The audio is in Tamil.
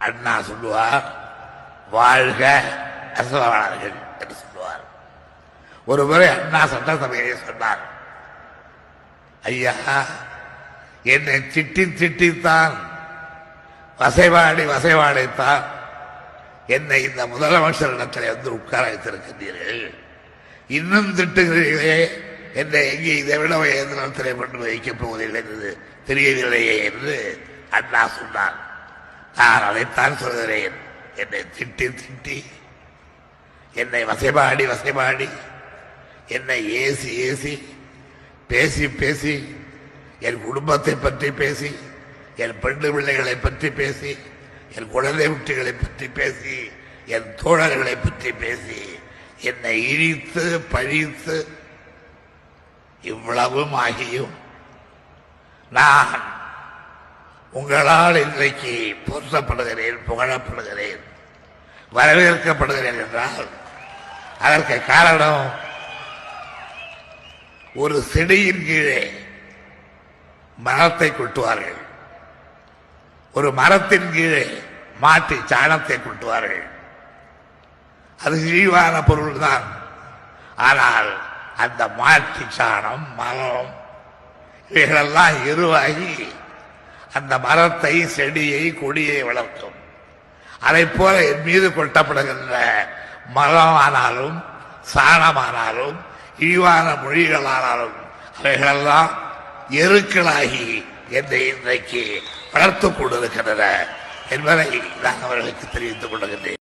அண்ணா சொல்லுவார், வாழ்க நெசவாளர்கள் என்று சொல்லுவார். ஒரு முறை அண்ணா சட்டசபையிலே சொன்னார், ஐயா, என்னை திட்டித்தான் வசைவாடைத்தான் என்னை இந்த முதலமைச்சரிடத்தில் வந்து உட்கார வைத்திருக்கின்றீர்கள். இன்னும் திட்டுகிறீர்களே, என்னை எங்கே இதை விட இயந்திரத்திலே கொண்டு வைக்கப் போவதில்லை என்று தெரியவில்லையே என்று அண்ணா சொன்னார். நான் அதைத்தான் சொல்கிறேன். என்னை திட்டி என்னை வசைபாடி என்னை ஏசி பேசி என் குடும்பத்தை பற்றி பேசி, என் பெண்டு பிள்ளைகளை பற்றி பேசி, என் குழந்தை குட்டிகளை பற்றி பேசி, என் தோழர்களை பற்றி பேசி, என்னை இழித்து பழித்து இவ்வளவும் ஆகியும் நான் உங்களால் இன்றைக்கு போற்றப்படுகிறேன், புகழப்படுகிறேன், வரவேற்கப்படுகிறேன் என்றால் அதற்கு காரணம், ஒரு செடியின் கீழே மரத்தை கொட்டுவார்கள், ஒரு மரத்தின் கீழே மாட்டி சாணத்தை கொட்டுவார்கள். அது இழிவான பொருள் தான். ஆனால் அந்த மாட்டி சாணம், மரம், இவைகளெல்லாம் எருவாகி அந்த மரத்தை, செடியை, கொடியை வளர்க்கும். அதை போல என் மீது கொட்டப்படுகின்ற மரமானாலும் சாணமானாலும் இழிவான மொழிகளானாலும் அவைகளெல்லாம் எருக்களாகி என்னை இன்றைக்கு வளர்த்துக் கொண்டிருக்கின்றன என்பதை நான் அவர்களுக்கு தெரிவித்துக் கொள்கின்றேன்.